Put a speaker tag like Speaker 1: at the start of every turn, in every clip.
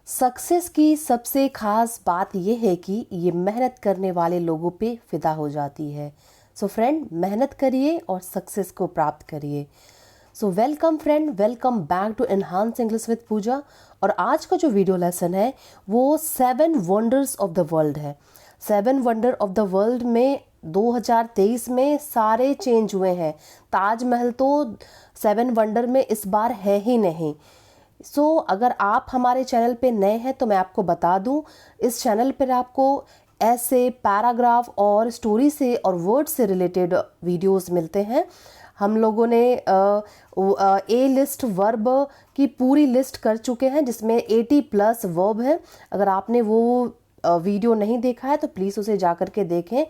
Speaker 1: Success की सबसे खास बात यह है कि ये मेहनत करने वाले लोगों पे फिदा हो जाती है। सो फ्रेंड, मेहनत करिए और सक्सेस को प्राप्त करिए। So welcome friend, welcome back to enhance English with Pooja. और आज का जो वीडियो लेसन है वो 7 वंडर्स ऑफ द वर्ल्ड है। 7 वंडर ऑफ द वर्ल्ड में 2023 में सारे चेंज हुए हैं। ताजमहल तो 7 वंडर में इस बार है ही नहीं। अगर आप हमारे चैनल पे नए हैं तो मैं आपको बता दूं, इस चैनल पर आपको ऐसे पैराग्राफ और स्टोरी से और वर्ड से रिलेटेड वीडियोस मिलते हैं। हम लोगों ने ए लिस्ट वर्ब की पूरी लिस्ट कर चुके हैं जिसमें 80+ वर्ब है। अगर आपने वो वीडियो नहीं देखा है तो प्लीज़ उसे जा कर के देखें।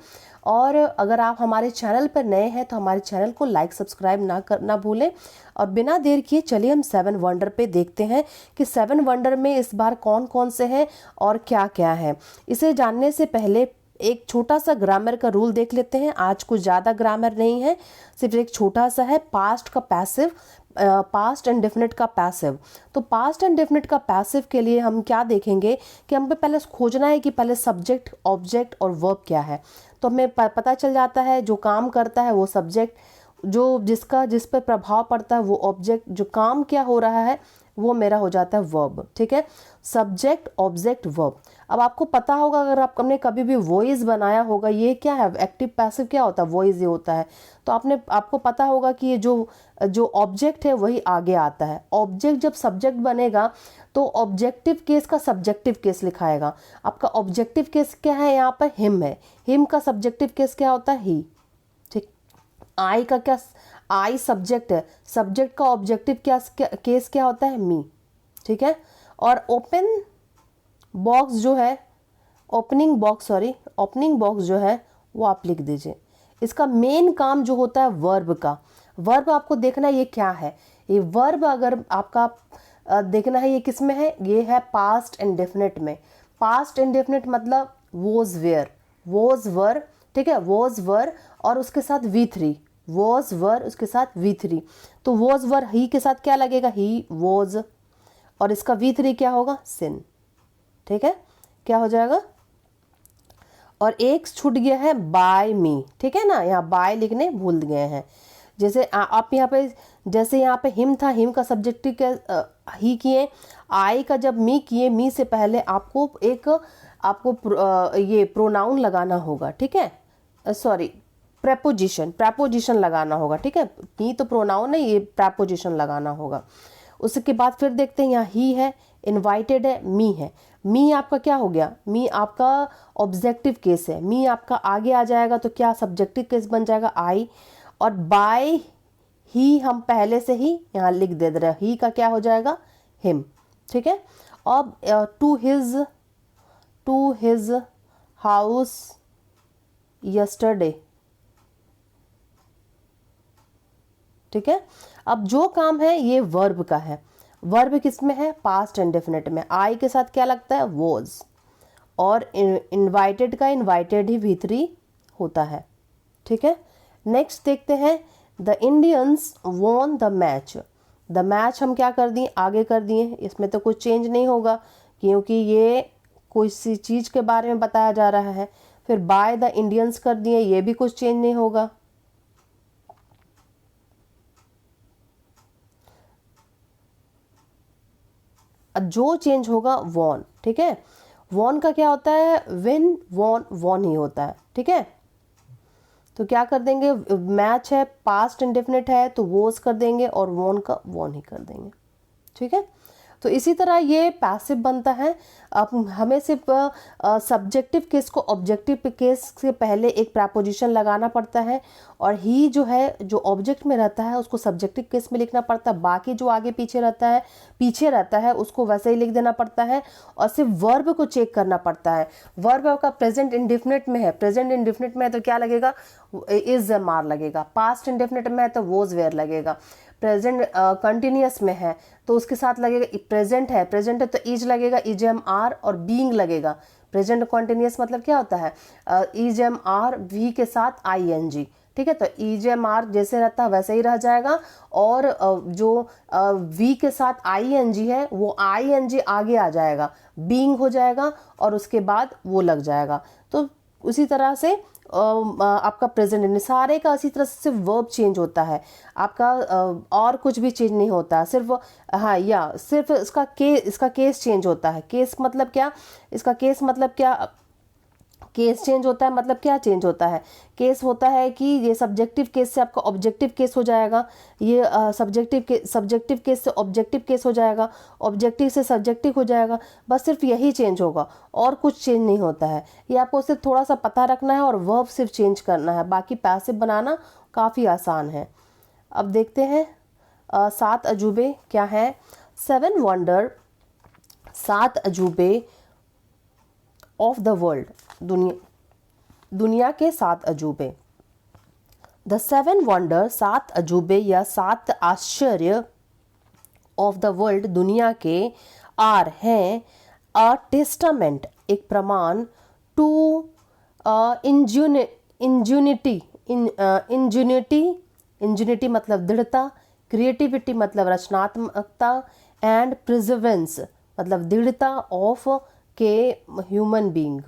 Speaker 1: और अगर आप हमारे चैनल पर नए हैं तो हमारे चैनल को लाइक सब्सक्राइब ना भूलें। और बिना देर किए चलिए हम 7 वंडर पे देखते हैं कि 7 वंडर में इस बार कौन कौन से हैं और क्या क्या है। इसे जानने से पहले एक छोटा सा ग्रामर का रूल देख लेते हैं। आज कुछ ज़्यादा ग्रामर नहीं है, सिर्फ एक छोटा सा है। पास्ट का पैसिव, पास्ट एंड डेफिनेट का पैसिव। तो पास्ट एंड डेफिनेट का पैसिव के लिए हम क्या देखेंगे कि हमें पहले खोजना है कि पहले सब्जेक्ट, ऑब्जेक्ट और वर्ब क्या है। तो हमें पता चल जाता है जो काम करता है वो सब्जेक्ट, जो जिस पर प्रभाव पड़ता है वो ऑब्जेक्ट, जो काम क्या हो रहा है वो मेरा हो जाता है वर्ब। ठीक है, सब्जेक्ट, ऑब्जेक्ट, वर्ब। अब आपको पता होगा, अगर आपने कभी भी वॉइस बनाया होगा, ये क्या है, एक्टिव पैसिव क्या होता है, वॉइस ये होता है। तो आपको पता होगा कि ये जो ऑब्जेक्ट है वही आगे आता है। ऑब्जेक्ट जब सब्जेक्ट बनेगा तो ऑब्जेक्टिव केस का सब्जेक्टिव केस लिखाएगा। आपका ऑब्जेक्टिव केस क्या है, यहाँ पर हिम है, हिम का सब्जेक्टिव केस क्या होता है, ही। ठीक, आई का क्या, आई सब्जेक्ट है, सब्जेक्ट का ऑब्जेक्टिव केस क्या होता है, मी। ठीक है, और ओपन बॉक्स जो है, ओपनिंग बॉक्स जो है वो आप लिख दीजिए। इसका मेन काम जो होता है वर्ब का, वर्ब आपको देखना है ये क्या है। ये वर्ब अगर आपका देखना है ये किस में है, ये है पास्ट एंड डेफिनेट में। पास्ट एंड डेफिनेट मतलब वॉज वेयर, वॉज वर। ठीक है, वॉज वर और उसके साथ V3, वॉज वर उसके साथ V3। तो वॉज वर ही के साथ क्या लगेगा, ही वॉज, और इसका V3 क्या होगा, सिन। ठीक है, क्या हो जाएगा। और एक छूट गया है बाय मी। ठीक है ना, यहाँ बाय लिखने भूल गए हैं। जैसे आप यहाँ पे, जैसे यहाँ पे हिम था, हिम का सब्जेक्टिव ही किए। आई का जब मी किए, मी से पहले आपको ये प्रोनाउन लगाना होगा। ठीक है, सॉरी, प्रेपोजिशन लगाना होगा। ठीक है, ही तो प्रोनाउन है, ये प्रेपोजिशन लगाना होगा। उसके बाद फिर देखते हैं, यहाँ ही है, इनवाइटेड है, मी है। मी आपका क्या हो गया, मी आपका ऑब्जेक्टिव केस है। मी आपका आगे आ जाएगा तो क्या सब्जेक्टिव केस बन जाएगा, आई। और बाय ही हम पहले से ही यहाँ लिख दे रहे हैं, ही का क्या हो जाएगा, हिम। ठीक है, अब टू हिज हाउस यस्टरडे। ठीक है, अब जो काम है ये वर्ब का है। वर्ब किस में है, पास्ट एंड डेफिनेट में। आई के साथ क्या लगता है, वॉज। और इनवाइटेड का इनवाइटेड ही V3 होता है। ठीक है, नेक्स्ट देखते हैं, the Indians won the match. The match हम क्या कर दिए, आगे कर दिए। इसमें तो कुछ चेंज नहीं होगा क्योंकि ये कोई सी चीज़ के बारे में बताया जा रहा है। फिर बाय द इंडियंस कर दिए, ये भी कुछ चेंज नहीं होगा। जो चेंज होगा वॉन। ठीक है, वॉन का क्या होता है, विन, वॉन, वॉन ही होता है। ठीक है, तो क्या कर देंगे, मैच है, पास्ट इंडेफिनिट है तो वोज कर देंगे और वॉन का वॉन ही कर देंगे। ठीक है, तो इसी तरह ये पैसिव बनता है। अब हमें सिर्फ सब्जेक्टिव केस को ऑब्जेक्टिव केस से पहले एक प्रपोजिशन लगाना पड़ता है, और ही जो है, जो ऑब्जेक्ट में रहता है उसको सब्जेक्टिव केस में लिखना पड़ता है। बाकी जो आगे पीछे रहता है उसको वैसे ही लिख देना पड़ता है। और सिर्फ वर्ब को चेक करना पड़ता है। वर्ब का प्रेजेंट इंडेफिनिट में है, प्रेजेंट इंडेफिनिट में है तो क्या लगेगा, इज मार लगेगा। पास्ट इंडेफिनिट में है तो वॉज वेयर लगेगा। प्रेजेंट कंटिन्यूअस में है तो उसके साथ लगेगा, प्रेजेंट है तो इज लगेगा, इज एम आर, और बीइंग लगेगा। प्रेजेंट कंटिन्यूअस मतलब क्या होता है, इज एम आर, वी के साथ ING। ठीक है। तो EJMR जैसे रहता है वैसे ही रह जाएगा, और जो V के साथ ING है वो ING आगे आ जाएगा, बीइंग हो जाएगा, और उसके बाद वो लग जाएगा। तो उसी तरह से आपका प्रेजेंट सारे का इसी तरह से सिर्फ वर्ब चेंज होता है आपका, और कुछ भी चेंज नहीं होता, सिर्फ हाँ या सिर्फ इसका केस चेंज होता है। केस मतलब क्या, इसका केस मतलब क्या, केस चेंज होता है मतलब क्या चेंज होता है, केस होता है कि ये सब्जेक्टिव केस से आपका ऑब्जेक्टिव केस हो जाएगा, ये सब्जेक्टिव केस से ऑब्जेक्टिव केस हो जाएगा, ऑब्जेक्टिव से सब्जेक्टिव हो जाएगा, बस सिर्फ यही चेंज होगा और कुछ चेंज नहीं होता है। ये आपको सिर्फ थोड़ा सा पता रखना है और वर्ब सिर्फ चेंज करना है, बाकी पैसिव बनाना काफ़ी आसान है। अब देखते हैं 7 अजूबे क्या हैं। 7 वंडर, 7 अजूबे ऑफ द वर्ल्ड, दुनिया के 7 अजूबे। द 7 वंडर, 7 अजूबे या 7 आश्चर्य ऑफ द वर्ल्ड, दुनिया के, आर हैं अ टेस्टामेंट, एक प्रमाण, टू इंजुनिटी मतलब दृढ़ता, क्रिएटिविटी मतलब रचनात्मकता, एंड प्रिजर्वेंस मतलब दृढ़ता ऑफ के ह्यूमन बीइंग,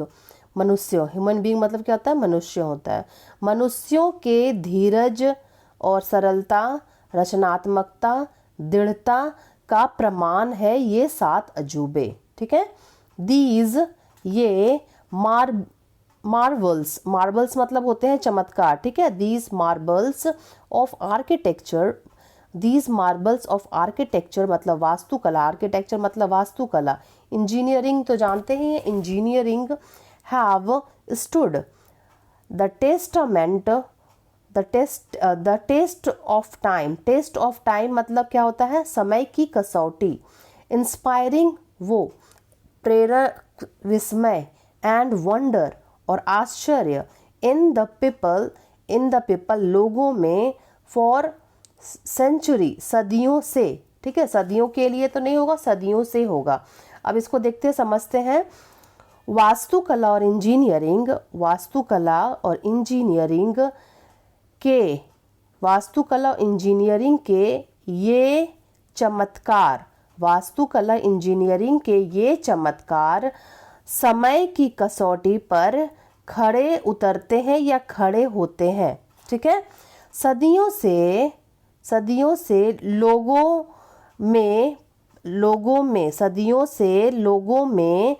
Speaker 1: मनुष्यों, ह्यूमन बीइंग मतलब क्या होता है, मनुष्य होता है। मनुष्यों के धीरज और सरलता, रचनात्मकता, दृढ़ता का प्रमाण है ये 7 अजूबे, ठीक है। दीज, ये, मार्बल्स, मार्बल्स मतलब होते हैं चमत्कार, ठीक है। These marbles of architecture, these marbles of architecture मतलब वास्तुकला, आर्किटेक्चर मतलब वास्तुकला, इंजीनियरिंग तो जानते ही हैं, engineering, have stood the testament, the test of time, test of time मतलब क्या होता है, समय की कसौटी, इंस्पायरिंग वो, प्रेरक, विस्मय, एंड वंडर और आश्चर्य, इन द पीपल लोगों में, फॉर सेंचुरी सदियों से, ठीक है, सदियों के लिए तो नहीं होगा, सदियों से होगा। अब इसको देखते समझते हैं। वास्तुकला और इंजीनियरिंग, वास्तुकला और इंजीनियरिंग के, वास्तुकला इंजीनियरिंग के ये चमत्कार, वास्तुकला इंजीनियरिंग के ये चमत्कार समय की कसौटी पर खड़े उतरते हैं या खड़े होते हैं, ठीक है। सदियों से लोगों में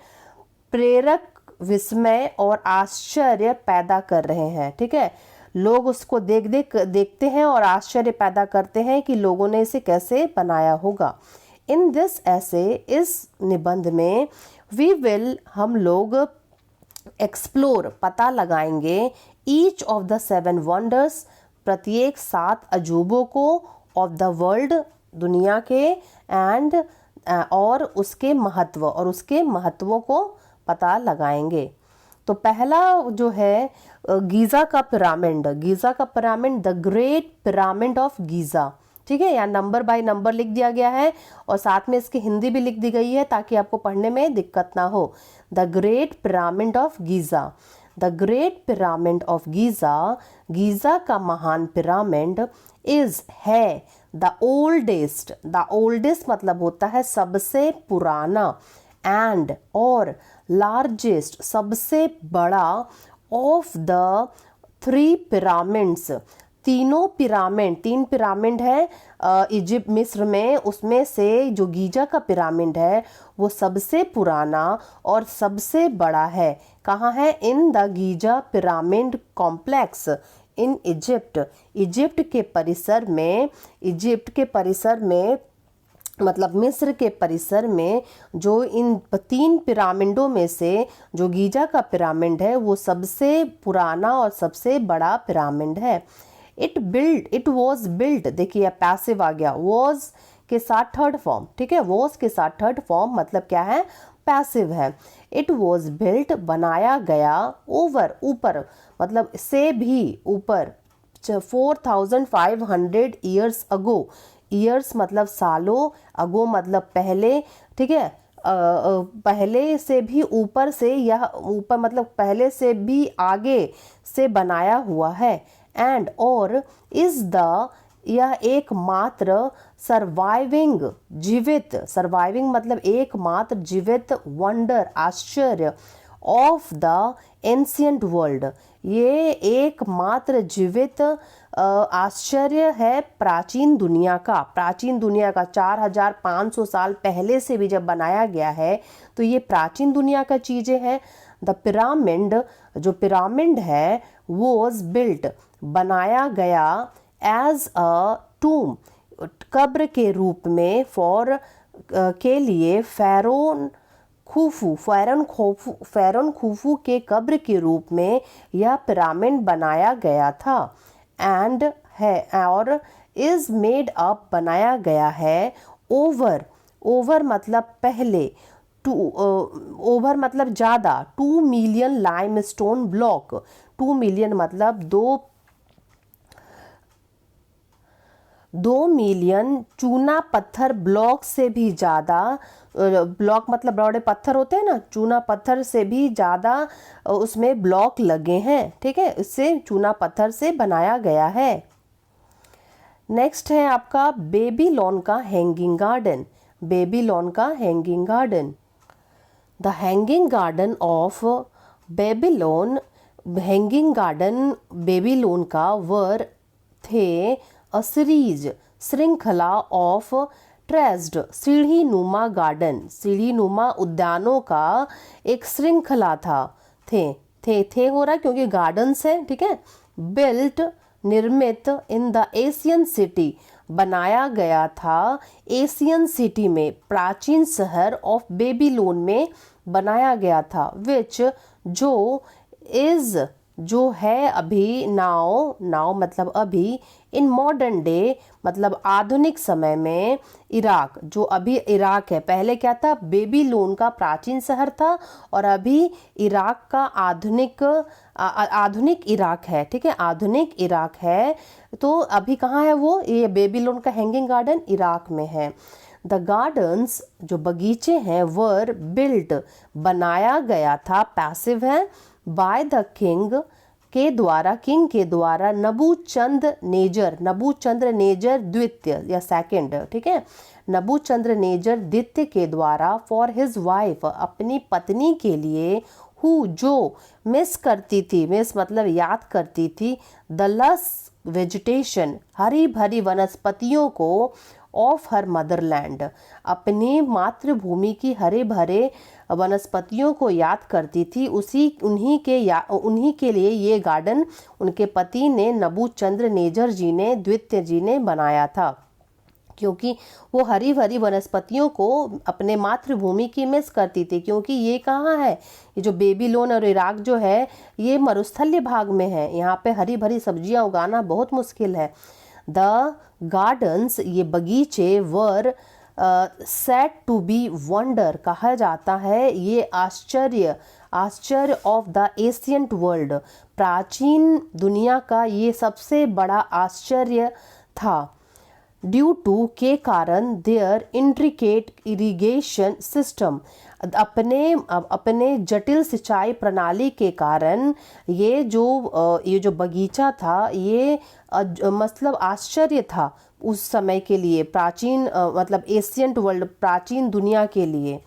Speaker 1: प्रेरक, विस्मय और आश्चर्य पैदा कर रहे हैं, ठीक है। लोग उसको देखते हैं और आश्चर्य पैदा करते हैं कि लोगों ने इसे कैसे बनाया होगा। इन दिस ऐसे, इस निबंध में, वी विल हम लोग एक्सप्लोर पता लगाएंगे, ईच ऑफ द 7 वंडर्स प्रत्येक 7 अजूबों को, ऑफ द वर्ल्ड दुनिया के, एंड और उसके महत्वों को पता लगाएंगे। तो पहला जो है गीज़ा का pyramid, the great pyramid of Giza, ठीक है। यहाँ नंबर बाय नंबर लिख दिया गया है और साथ में इसकी हिंदी भी लिख दी गई है ताकि आपको पढ़ने में दिक्कत ना हो। The great pyramid of Giza, the great pyramid of Giza, Giza का महान पिरामिड, इज है, द ओल्डेस्ट मतलब होता है सबसे पुराना, एंड और लार्जेस्ट सबसे बड़ा, ऑफ द 3 पिरामिड्स, तीन पिरामिड है इजिप्ट मिस्र में, उसमें से जो गीजा का पिरामिड है वो सबसे पुराना और सबसे बड़ा है। कहाँ है? In the Giza pyramid complex in Egypt के परिसर में मतलब मिस्र के परिसर में, जो इन 3 पिरामिडों में से जो गीजा का पिरामिड है वो सबसे पुराना और सबसे बड़ा पिरामिड है। इट वॉज बिल्ट, देखिए पैसिव आ गया, वॉज के साथ थर्ड फॉर्म, ठीक है, वॉज के साथ थर्ड फॉर्म मतलब क्या है? पैसिव है। इट वॉज बिल्ट बनाया गया, ओवर ऊपर मतलब से भी ऊपर, 4500 ईयर्स अगो, ईयर्स मतलब सालों, अगो मतलब पहले, ठीक है, पहले से भी ऊपर से, यह ऊपर मतलब पहले से भी आगे से बनाया हुआ है। एंड और इज द यह एकमात्र सर्वाइविंग जीवित, सर्वाइविंग मतलब एकमात्र जीवित वंडर आश्चर्य ऑफ द एंशियंट वर्ल्ड, ये एकमात्र जीवित आश्चर्य है प्राचीन दुनिया का। प्राचीन दुनिया का 4500 साल पहले से भी जब बनाया गया है तो ये प्राचीन दुनिया का चीज़ें हैं। द पिरामिड, जो पिरामिड है, वॉज बिल्ट, बनाया गया एज अ टूम, कब्र के रूप में, फॉर के लिए, फ़ैरोन खुफू के कब्र के रूप में यह पिरामिड बनाया गया था। एंड है और इज मेड अप, बनाया गया है, ओवर मतलब पहले, ओवर मतलब ज़्यादा, 2 मिलियन लाइमस्टोन ब्लॉक, 2 मिलियन मतलब 2 मिलियन चूना पत्थर ब्लॉक से भी ज़्यादा, ब्लॉक मतलब बड़े पत्थर होते हैं ना, चूना पत्थर से भी ज़्यादा उसमें ब्लॉक लगे हैं, ठीक है, इससे चूना पत्थर से बनाया गया है। नेक्स्ट है आपका बेबीलोन का हैंगिंग गार्डन, बेबीलोन का hanging garden. The hanging garden of Babylon, hanging garden Babylon का वर थे अ सीरीज, श्रृंखला ऑफ ट्रेस्ड, सीढ़ी नुमा गार्डन, सीढ़ी नुमा उद्यानों का एक श्रृंखला था। थे हो रहा है क्योंकि गार्डन्स है, ठीक है। बिल्ट, निर्मित, इन द एशियन सिटी, बनाया गया था एशियन सिटी में, प्राचीन शहर ऑफ बेबीलोन में बनाया गया था। विच, जो, इज, जो है अभी, नाउ मतलब अभी, इन मॉडर्न डे मतलब आधुनिक समय में, इराक, जो अभी इराक है, पहले क्या था, बेबीलोन का प्राचीन शहर था और अभी इराक का आधुनिक इराक है, ठीक है, आधुनिक इराक है। तो अभी कहाँ है वो, ये बेबीलोन का हैंगिंग गार्डन इराक में है। द गार्डन्स, जो बगीचे हैं, वर बिल्ट, बनाया गया था, पैसिव है, बाय द किंग के द्वारा, नबूचंद्र नेजर द्वितीय या सेकंड, ठीक है, नबूचंद्र नेजर द्वितीय के द्वारा, फॉर हिज वाइफ, अपनी पत्नी के लिए, हु, जो मिस करती थी, मिस मतलब याद करती थी, द लस वेजिटेशन, हरी भरी वनस्पतियों को, ऑफ हर मदरलैंड, अपनी मातृभूमि की हरे भरे वनस्पतियों को याद करती थी, उन्हीं के लिए ये गार्डन उनके पति ने, नबूचंद्र नेजर जी ने, द्वितीय जी ने बनाया था, क्योंकि वो हरी भरी वनस्पतियों को अपने मातृभूमि की मिस करती थी। क्योंकि ये कहाँ है, ये जो बेबीलोन और इराक जो है ये मरुस्थलीय भाग में है, यहाँ पे हरी भरी सब्जियाँ उगाना बहुत मुश्किल है। द गार्डन्स, ये बगीचे, वर सेट टू बी वंडर, कहा जाता है ये आश्चर्य ऑफ द एशियंट वर्ल्ड, प्राचीन दुनिया का ये सबसे बड़ा आश्चर्य था। ड्यू टू, के कारण, देयर इंट्रिकेट इरिगेशन सिस्टम, अपने जटिल सिंचाई प्रणाली के कारण ये जो बगीचा था ये मतलब आश्चर्य था उस समय के लिए, प्राचीन मतलब एशियंट वर्ल्ड, प्राचीन दुनिया के लिए।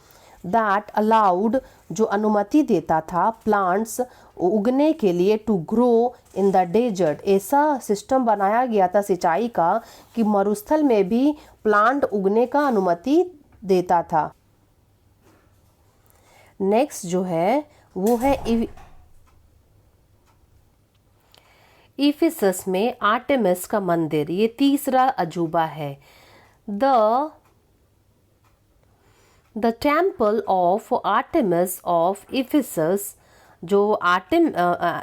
Speaker 1: दैट अलाउड, जो अनुमति देता था, प्लांट्स, उगने के लिए, to grow in the desert, ऐसा सिस्टम बनाया गया था सिंचाई का कि मरुस्थल में भी प्लांट उगने का अनुमति देता था। नेक्स्ट जो है वो है इफिसस में आर्टेमिस का मंदिर, ये तीसरा अजूबा है। The temple of Artemis of Ephesus, जो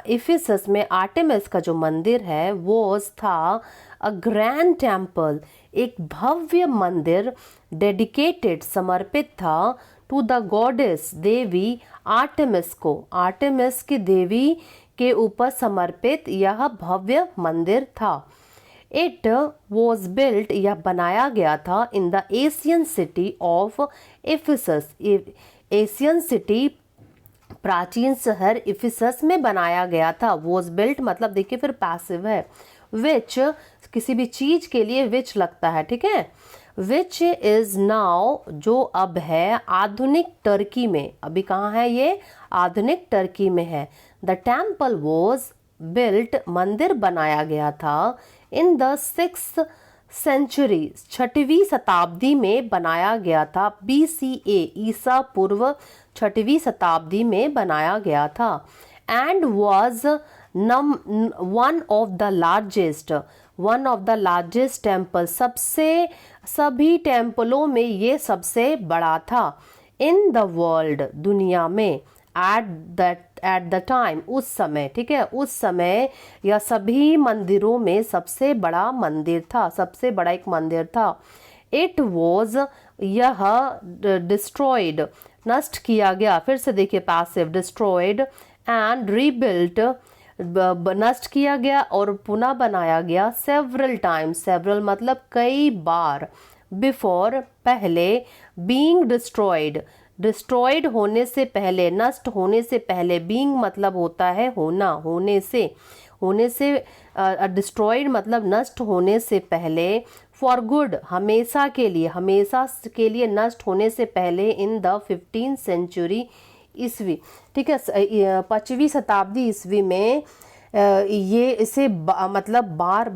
Speaker 1: इफिसस में आर्टेमिस का जो मंदिर है वो था अ ग्रैंड टेम्पल, एक भव्य मंदिर, डेडिकेटेड, समर्पित था, टू द गॉडेस, देवी आर्टेमिस को, आर्टेमिस की देवी के ऊपर समर्पित यह भव्य मंदिर था। इट वॉज बिल्ट, यह बनाया गया था, in the Asian city of Ephesus, Asian city, प्राचीन शहर इफिसस में बनाया गया था। वॉज बिल्ट मतलब देखिए फिर पैसिव है, विच किसी भी चीज के लिए विच लगता है, ठीक है। विच इज नाउ जो अब है आधुनिक टर्की में, अभी कहाँ है ये, आधुनिक टर्की में है। द टेम्पल वॉज बिल्ट मंदिर बनाया गया था इन द 6th सेंचुरी, 6वीं शताब्दी में बनाया गया था। BCA ईसा पूर्व 6वीं शताब्दी में बनाया गया था। And was one of the largest temple, सभी टेम्पलों में ये सबसे बड़ा था। इन द वर्ल्ड दुनिया में, एट द टाइम उस समय, ठीक है, उस समय यह सभी मंदिरों में सबसे बड़ा मंदिर था, सबसे बड़ा एक मंदिर था। इट वॉज यह डिस्ट्रॉयड नष्ट किया गया, फिर से देखिए पैसिव, डिस्ट्रॉयड एंड रीबिल्ट नष्ट किया गया और पुनः बनाया गया। सेवरल टाइम्स, सेवरल मतलब कई बार, बिफोर पहले, बीइंग डिस्ट्रॉयड डिस्ट्रॉयड होने से पहले, नष्ट होने से पहले, बीइंग मतलब होता है होना, होने से डिस्ट्रॉयड मतलब नष्ट होने से पहले। फॉर गुड हमेशा के लिए नष्ट होने से पहले। इन द 15th सेंचुरी ईस्वी, ठीक है, 5वीं शताब्दी ईस्वी में ये इसे मतलब बार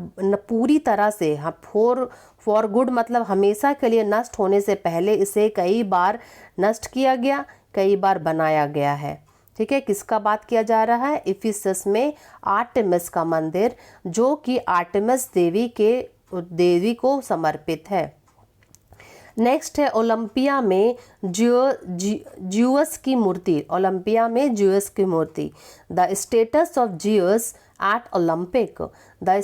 Speaker 1: पूरी तरह से, फॉर गुड मतलब हमेशा के लिए, नष्ट होने से पहले इसे कई बार नष्ट किया गया, कई बार बनाया गया है, ठीक है। किसका बात किया जा रहा है, इफिसस में आर्टेमिस का मंदिर, जो कि आर्टेमिस देवी को समर्पित है। नेक्स्ट है ओलंपिया में ज्यूस की मूर्ति, ओलंपिया में ज्यूस की मूर्ति। The status of Zeus at Olympic, the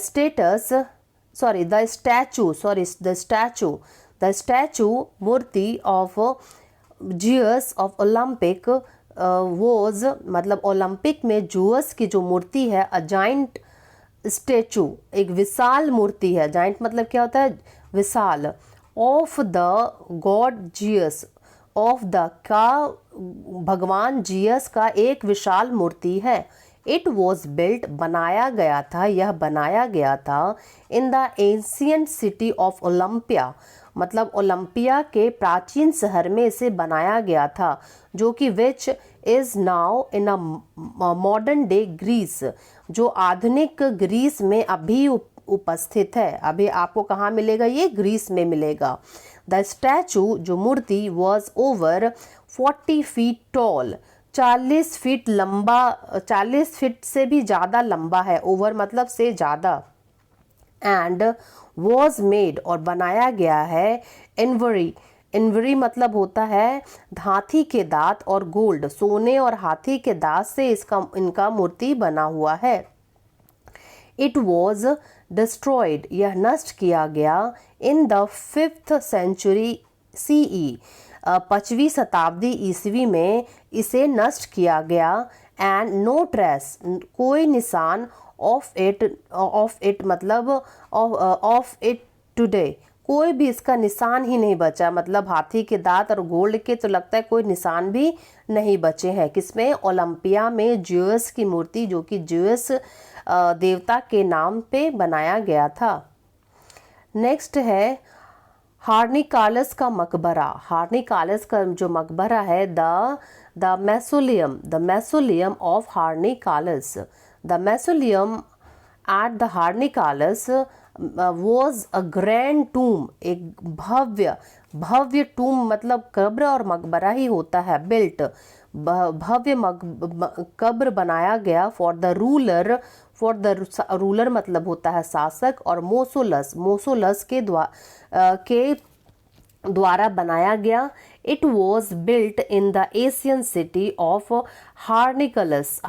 Speaker 1: statue मूर्ति of Zeus of Olympic was मतलब ओलंपिक में ज्यूस की जो मूर्ति है, अ जाइंट स्टैचू, एक विशाल मूर्ति है। जाइंट मतलब क्या होता है, विशाल। Of the god Zeus, of the का भगवान जियस का एक विशाल मूर्ति है। इट वॉज बिल्ट बनाया गया था, यह बनाया गया था। In the ancient city of Olympia मतलब ओलंपिया के प्राचीन शहर में इसे बनाया गया था, जो कि which is now in a modern day Greece, जो आधुनिक ग्रीस में अभी उपस्थित है। अभी आपको कहाँ मिलेगा, ये ग्रीस में मिलेगा। द स्टैचू जो मूर्ति was over 40 feet tall, 40 feet लंबा, 40 फीट से भी ज़्यादा लंबा है, ओवर मतलब से ज़्यादा। एंड वॉज मेड और बनाया गया है इनवरी मतलब होता है हाथी के दांत और गोल्ड, सोने और हाथी के दांत से इनका मूर्ति बना हुआ है। इट वॉज डिस्ट्रॉयड यह नष्ट किया गया। In the 5th century CE 5वीं शताब्दी ईस्वी में इसे नष्ट किया गया। एंड नो ट्रेस कोई निशान ऑफ इट मतलब ऑफ इट टुडे, कोई भी इसका निशान ही नहीं बचा, मतलब हाथी के दांत और गोल्ड के तो लगता है कोई निशान भी नहीं बचे हैं। किसमें, ओलंपिया में ज्यूस की मूर्ति, जो कि ज्यूस देवता के नाम पे बनाया गया था। नेक्स्ट है हार्निकालस का मकबरा। हार्निकालस का जो मकबरा है, the mausoleum of Halicarnassus, the mausoleum at the Halicarnassus was a grand tomb, एक भव्य टूम मतलब कब्र और मकबरा ही होता है। बिल्ट भव्य कब्र बनाया गया। फॉर द रूलर मतलब होता है शासक, और मोसोलस के द्वारा बनाया गया। It was built in the Asian city of Halicarnassus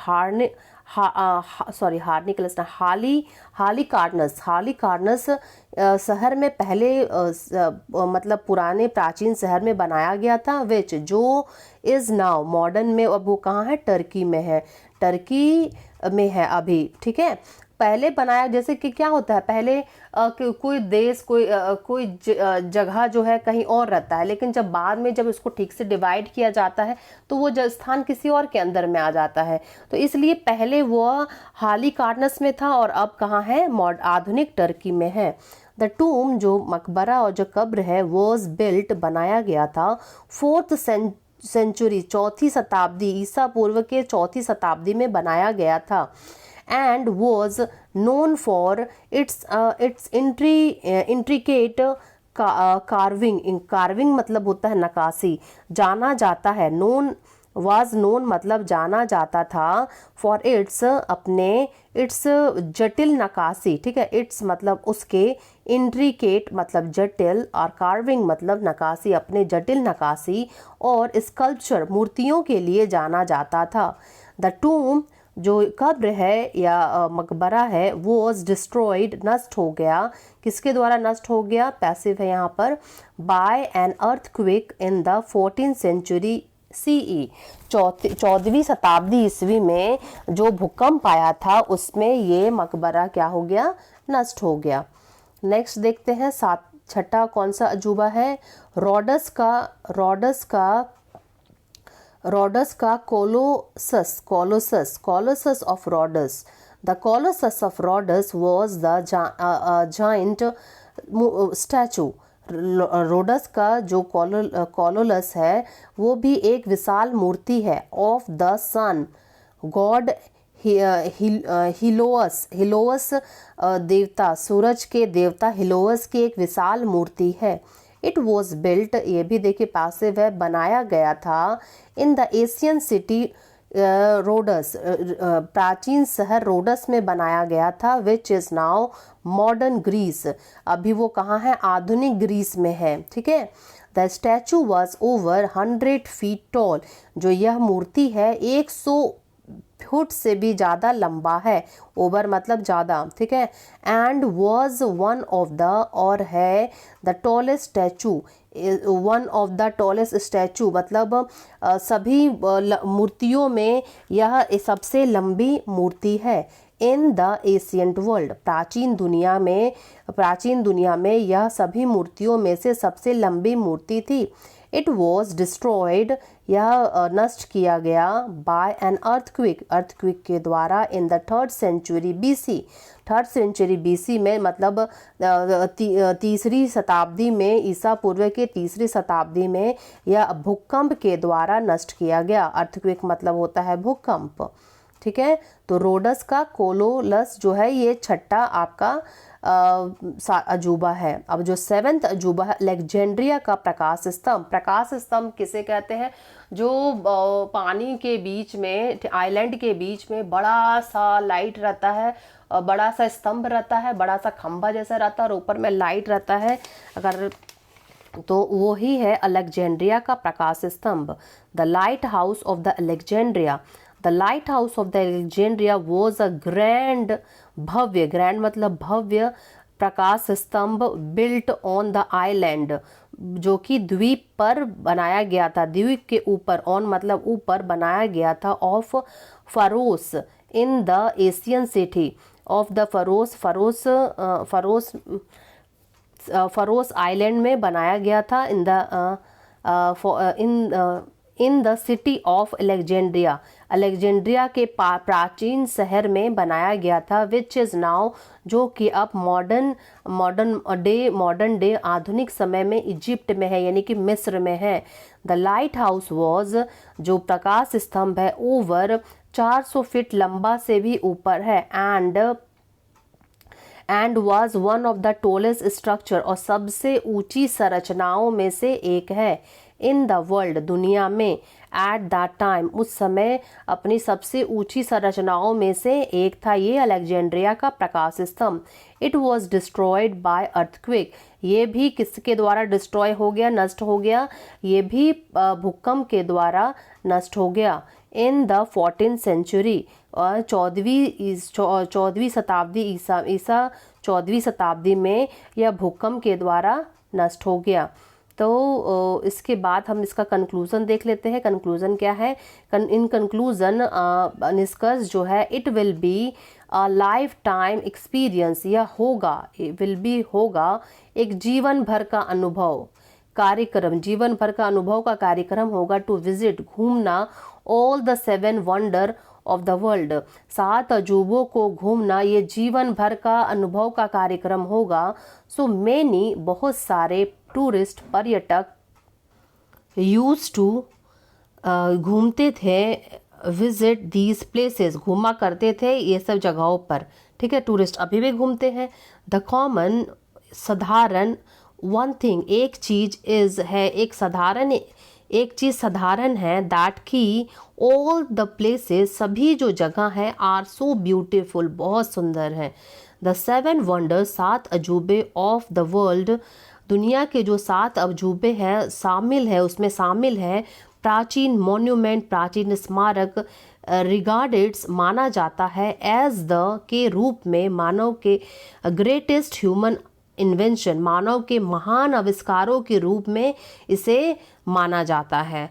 Speaker 1: शहर में पहले मतलब पुराने प्राचीन शहर में बनाया गया था। विच जो इज नाउ मॉडर्न में, अब वो कहाँ है, टर्की में है, टर्की में है अभी, ठीक है। पहले बनाया, जैसे कि क्या होता है पहले कोई देश कोई जगह जो है कहीं और रहता है, लेकिन जब बाद में जब इसको ठीक से डिवाइड किया जाता है तो वो स्थान किसी और के अंदर में आ जाता है। तो इसलिए पहले वो हालीकार्नस में था और अब कहाँ है, आधुनिक टर्की में है। द टूम जो मकबरा और जो कब्र है वॉज बिल्ट बनाया गया था 4th सेंचुरी, चौथी शताब्दी, ईसा पूर्व के चौथी शताब्दी में बनाया गया था। And was known for its intricate carving, carving मतलब होता है नकाशी, जाना जाता है। नोन वाज नोन मतलब जाना जाता था, फॉर इट्स अपने, इट्स जटिल नकाशी, ठीक है, इट्स मतलब उसके, इंट्रिकेट मतलब जटिल, और कार्विंग मतलब नकाशी, अपने जटिल नकाशी और स्कल्पचर मूर्तियों के लिए जाना जाता था। द टूम जो कब्र है या मकबरा है, वॉज डिस्ट्रॉयड नष्ट हो गया, किसके द्वारा नष्ट हो गया, पैसिव है यहाँ पर, by an earthquake in the 14th century CE, 14वीं शताब्दी ईस्वी में जो भूकंप आया था उसमें ये मकबरा क्या हो गया, नष्ट हो गया। नेक्स्ट देखते हैं छठा कौन सा अजूबा है, रोडस का Colossus of Rhodes. The Colossus of Rhodes was the giant statue. Rhodes का जो कोलोलस है वो भी एक विशाल मूर्ति है, ऑफ द सन गॉड हिलोअस देवता, सूरज के देवता हिलोअस की एक विशाल मूर्ति है। इट वॉज बिल्ट, ये भी देखिए पैसिव है, बनाया गया था, in the Asian city Rhodes, प्राचीन शहर रोडस में बनाया गया था, which is now modern Greece, अभी वो कहाँ है, आधुनिक ग्रीस में है, ठीक है। The statue was over 100 feet tall, जो यह मूर्ति है 100 फुट से भी ज़्यादा लंबा है, ओवर मतलब ज़्यादा, ठीक है। And was one of the, और है the tallest statue, one of the tallest statue मतलब सभी मूर्तियों में यह सबसे लंबी मूर्ति है। इन द एशियंट वर्ल्ड, प्राचीन दुनिया में यह सभी मूर्तियों में से सबसे लंबी मूर्ति थी। इट वॉज डिस्ट्रॉयड, यह नष्ट किया गया, बाय एन अर्थक्वेक के द्वारा, in the 3rd century BC, 3rd century BC में मतलब तीसरी शताब्दी में, ईसा पूर्व के तीसरी शताब्दी में यह भूकंप के द्वारा नष्ट किया गया। अर्थक्वेक मतलब होता है भूकंप, ठीक है। तो रोडस का कोलोलस जो है ये छठा आपका अजूबा है। अब जो 7th अजूबा है, अलेक्जेंड्रिया का प्रकाश स्तंभ। प्रकाश स्तंभ किसे कहते हैं, जो पानी के बीच में, आइलैंड के बीच में बड़ा सा लाइट रहता है, बड़ा सा स्तंभ रहता है, बड़ा सा खंभा जैसा रहता है और ऊपर में लाइट रहता है, अगर तो वो ही है अलेक्जेंड्रिया का प्रकाश स्तंभ। The light house of the Alexandria, the light house of the Alexandria was a grand, Bhavya, grand मतलब भव्य प्रकाश स्तंभ, बिल्ट ऑन द आइलैंड, जो कि द्वीप पर बनाया गया था, द्वीप के ऊपर, ऑन मतलब ऊपर बनाया गया था, of ferrous, in the Asian city of the ferrous island में बनाया गया था, in the city of Alexandria, Alexandria के प्राचीन शहर में बनाया गया था, विच इज़ नाउ जो कि अब मॉडर्न डे आधुनिक समय में इजिप्ट में है, यानी कि मिस्र में है। द लाइट हाउस वॉज, जो प्रकाश स्तंभ है, ओवर 400 फीट लंबा से भी ऊपर है, and was one of the tallest structure, और सबसे ऊंची संरचनाओं में से एक है, इन द वर्ल्ड, दुनिया में, एट दैट टाइम, उस समय अपनी सबसे ऊंची संरचनाओं में से एक था ये अलेक्जेंड्रिया का प्रकाश स्तंभ। It was destroyed by earthquake, ये भी किसके द्वारा डिस्ट्रॉय हो गया, नष्ट हो गया, ये भी भूकंप के द्वारा नष्ट हो गया। इन द 14th सेंचुरी, और 14वीं शताब्दी, ईसा 14वीं शताब्दी में यह भूकंप के द्वारा नष्ट हो गया। तो इसके बाद हम इसका कंक्लूजन देख लेते हैं। कंक्लूजन क्या है, इन कंक्लूजन निष्कर्ष जो है, it will be life time experience, यह होगा, विल बी होगा एक जीवन भर का अनुभव, कार्यक्रम, जीवन भर का अनुभव का कार्यक्रम होगा। टू विजिट, घूमना, all the 7 wonder of the world, 7 अजूबों को घूमना, ये जीवन भर का अनुभव का कार्यक्रम होगा। सो मेनी, बहुत सारे, टूरिस्ट, पर्यटक, यूज टू, घूमते थे, विजिट दीज प्लेसेस, घूमा करते थे ये सब जगहों पर, ठीक है। टूरिस्ट अभी भी घूमते हैं। द कॉमन, साधारण, वन थिंग, एक चीज, इज है, एक साधारण, एक चीज साधारण है, दैट की ऑल द प्लेसेस, सभी जो जगह है, आर सो ब्यूटिफुल, बहुत सुंदर है। द 7 वंडर्स, 7 अजूबे ऑफ द वर्ल्ड, दुनिया के जो 7 अजूबे हैं शामिल है, उसमें शामिल है प्राचीन मॉन्यूमेंट, प्राचीन स्मारक, रिगार्डेड्स, माना जाता है, एज द, के रूप में, मानव के ग्रेटेस्ट ह्यूमन इन्वेंशन, मानव के महान आविष्कारों के रूप में इसे माना जाता है।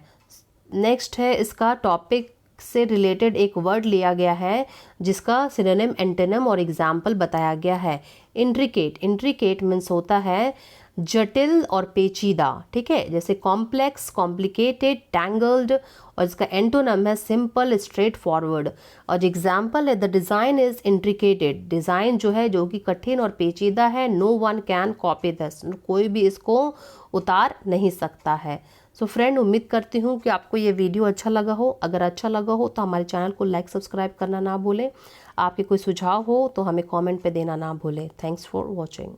Speaker 1: नेक्स्ट है, इसका टॉपिक से रिलेटेड एक वर्ड लिया गया है जिसका सिनोनिम, एंटोनिम और एग्जाम्पल बताया गया है। इंट्रिकेट, इंट्रिकेट मीन्स होता है जटिल और पेचीदा, ठीक है, जैसे कॉम्प्लेक्स, कॉम्प्लिकेटेड, टैंगल्ड, और इसका एंटोनिम है सिंपल, स्ट्रेट फॉरवर्ड। और एग्जाम्पल है, the design is intricated, design जो है जो कि कठिन और पेचीदा है। No one can copy this, कोई भी इसको उतार नहीं सकता है। सो फ्रेंड, उम्मीद करती हूँ कि आपको ये वीडियो अच्छा लगा हो। अगर अच्छा लगा हो तो हमारे चैनल को लाइक, सब्सक्राइब करना ना भूलें। आपके कोई सुझाव हो तो हमें कमेंट पे देना ना भूलें। Thanks for watching.